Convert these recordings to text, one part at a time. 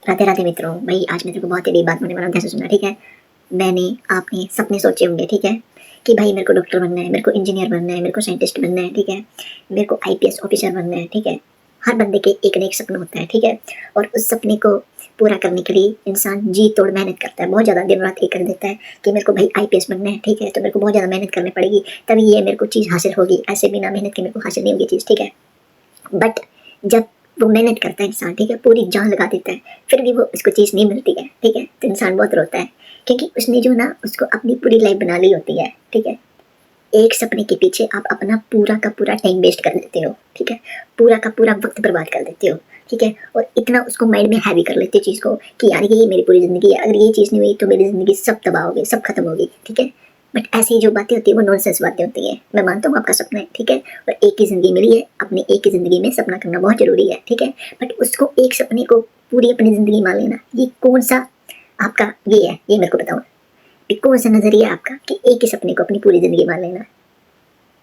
राधे राधे मित्रों। भाई आज मेरे को बहुत ही बड़ी बात होने वाला, ध्यान से सुनना, ठीक है। मैंने आपने सपने सोचे होंगे, ठीक है, कि भाई मेरे को डॉक्टर बनना है, मेरे को इंजीनियर बनना है, मेरे को साइंटिस्ट बनना है, ठीक है, मेरे को आईपीएस ऑफिसर बनना है, ठीक है। हर बंदे के एक न एक सपना होता है, ठीक है। और उस सपने को पूरा करने के लिए इंसान जी तोड़ मेहनत करता है, बहुत ज़्यादा दिन रात एक कर देता है कि मेरे को भाई आईपीएस बनना है, ठीक है, तो मेरे को बहुत ज़्यादा मेहनत करनी पड़ेगी तभी ये मेरे को चीज़ हासिल होगी, ऐसे बिना मेहनत के मेरे को हासिल नहीं होगी चीज़, ठीक है। बट जब वो मेहनत करता है इंसान, ठीक है, पूरी जान लगा देता है, फिर भी वो उसको चीज़ नहीं मिलती है, ठीक है, तो इंसान बहुत रोता है क्योंकि उसने जो ना उसको अपनी पूरी लाइफ बना ली होती है, ठीक है। एक सपने के पीछे आप अपना पूरा का पूरा टाइम वेस्ट कर देते हो, ठीक है, पूरा का पूरा वक्त बर्बाद कर देते हो, ठीक है, और इतना उसको माइंड में हैवी कर लेते हो चीज़ को कि यार ये मेरी पूरी ज़िंदगी है, अगर ये चीज़ नहीं हुई तो मेरी ज़िंदगी सब तबाह हो गई, सब खत्म होगी, ठीक है। बट ऐसी जो बातें होती है वो नॉनसेंस बातें होती हैं। मैं मानता हूँ आपका सपना है, ठीक है, और एक ही ज़िंदगी मिली है, अपनी एक ही ज़िंदगी में सपना करना बहुत ज़रूरी है, ठीक है। बट उसको एक सपने को पूरी अपनी ज़िंदगी मान लेना, ये कौन सा आपका ये है, ये मेरे को बताओ, ये कौन सा नज़रिया है आपका कि एक ही सपने को अपनी पूरी ज़िंदगी मान लेना।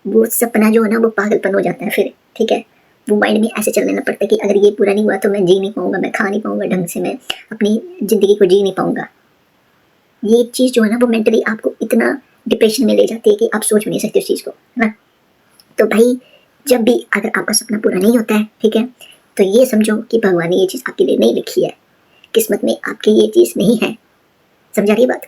वो सपना जो है ना वो पागलपन हो जाता है फिर, ठीक है। वो माइंड में ऐसे चलने लग पड़ता है कि अगर ये पूरा नहीं हुआ तो मैं जी नहीं पाऊंगा, मैं खा नहीं पाऊंगा ढंग से, मैं अपनी ज़िंदगी को जी नहीं पाऊंगा। ये चीज़ जो है ना वो मेंटली आपको इतना डिप्रेशन में ले जाती है कि आप सोच भी नहीं सकते उस चीज़ को, है ना। तो भाई जब भी अगर आपका सपना पूरा नहीं होता है, ठीक है, तो ये समझो कि भगवान ने ये चीज़ आपके लिए नहीं लिखी है, किस्मत में आपकी ये चीज़ नहीं है। समझ आ रही है बात?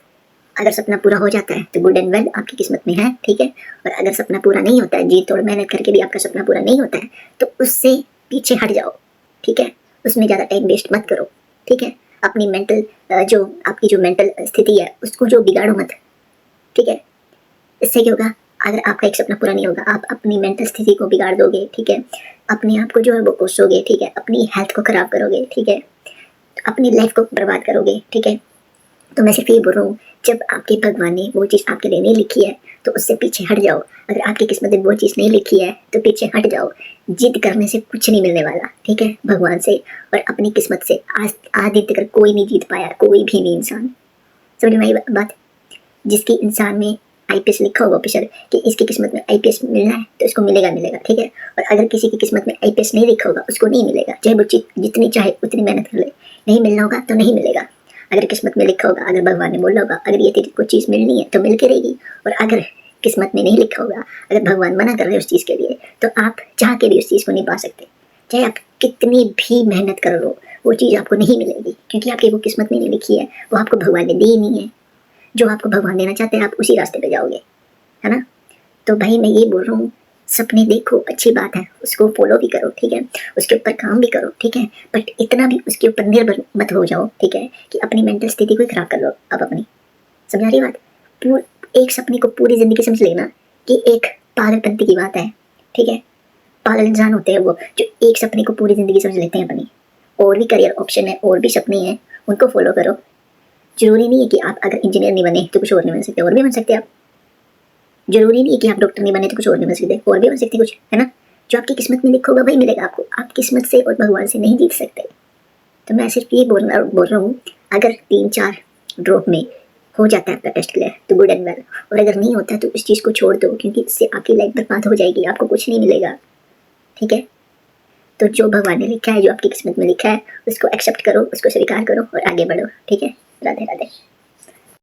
अगर सपना पूरा हो जाता है तो गुड एंड वेल, आपकी किस्मत में है, ठीक है। और अगर सपना पूरा नहीं होता है, जी तोड़ मेहनत करके भी आपका सपना पूरा नहीं होता है, तो उससे पीछे हट जाओ, ठीक है। उसमें ज़्यादा टाइम वेस्ट मत करो, ठीक है। अपनी मेंटल जो आपकी जो मेंटल स्थिति है उसको जो बिगाड़ो मत, ठीक है। इससे क्या होगा, अगर आपका एक सपना पूरा नहीं होगा, आप अपनी मेंटल स्थिति को बिगाड़ दोगे, ठीक है, अपने आप को जो है वो कोसोगे, ठीक है, अपनी हेल्थ को खराब करोगे, ठीक है, अपनी लाइफ को बर्बाद करोगे, ठीक है। तो मैं सिर्फ ये बोल रहा हूँ, जब आपके भगवान ने वो चीज़ आपके लिए नहीं लिखी है तो उससे पीछे हट जाओ। अगर आपकी किस्मत में वो चीज़ नहीं लिखी है तो पीछे हट जाओ। जिद करने से कुछ नहीं मिलने वाला, ठीक है, भगवान से और अपनी किस्मत से आज दिन तक कोई नहीं जीत पाया, कोई भी नहीं इंसान। समझ में आई बात? जिसकी इंसान में आईपीएस लिखा होगा ऑफिसर कि इसकी किस्मत में आईपीएस मिलना है तो इसको मिलेगा मिलेगा, ठीक है। और अगर किसी की किस्मत में आईपीएस नहीं लिखा होगा उसको नहीं मिलेगा, चाहे वो जितनी चाहे उतनी मेहनत कर ले, नहीं मिलना होगा तो नहीं मिलेगा। अगर किस्मत में लिखा होगा, अगर भगवान ने बोला होगा अगर ये तेरी को चीज़ मिलनी है तो मिल के रहेगी, और अगर किस्मत में नहीं लिखा होगा, अगर भगवान मना कर रहे उस चीज़ के लिए, तो आप चाह के भी उस चीज़ को नहीं पा सकते। चाहे आप कितनी भी मेहनत कर लो वो चीज़ आपको नहीं मिलेगी, क्योंकि आपकी वो किस्मत में नहीं लिखी है, वो आपको भगवान ने दी ही नहीं है। जो आपको भगवान देना चाहते हैं आप उसी रास्ते पे जाओगे, है ना। तो भाई मैं ये बोल रहा हूँ, सपने देखो अच्छी बात है, उसको फॉलो भी करो, ठीक है, उसके ऊपर काम भी करो, ठीक है, बट इतना भी उसके ऊपर निर्भर मत हो जाओ, ठीक है, कि अपनी मेंटल स्थिति को खराब कर लो अब अपनी। समझ आ रही बात? एक सपने को पूरी जिंदगी समझ लेना कि एक पागलपंती की बात है, ठीक है। पागल इंसान होते हैं वो जो एक सपने को पूरी जिंदगी समझ लेते हैं अपनी। और भी करियर ऑप्शन है, और भी सपने हैं, उनको फॉलो करो। जरूरी नहीं है कि आप अगर इंजीनियर नहीं बने तो कुछ और नहीं बन सकते, और भी बन सकते आप। जरूरी नहीं है कि आप डॉक्टर नहीं बने तो कुछ और नहीं बन सकते, और भी बन सकते कुछ, है ना। जो आपकी किस्मत में लिखा होगा वही मिलेगा आपको, आप किस्मत से और भगवान से नहीं जीत सकते। तो मैं सिर्फ ये बोल रहा हूँ, अगर 3-4 ड्रॉप में हो जाता है आपका टेस्ट क्लियर तो गुड एंड वेल, और अगर नहीं होता तो इस चीज़ को छोड़ दो, क्योंकि इससे आपकी लाइफ बर्बाद हो जाएगी, आपको कुछ नहीं मिलेगा, ठीक है। तो जो भगवान ने लिखा है, जो आपकी किस्मत में लिखा है, उसको एक्सेप्ट करो, उसको स्वीकार करो और आगे बढ़ो, ठीक है। राधे राधे।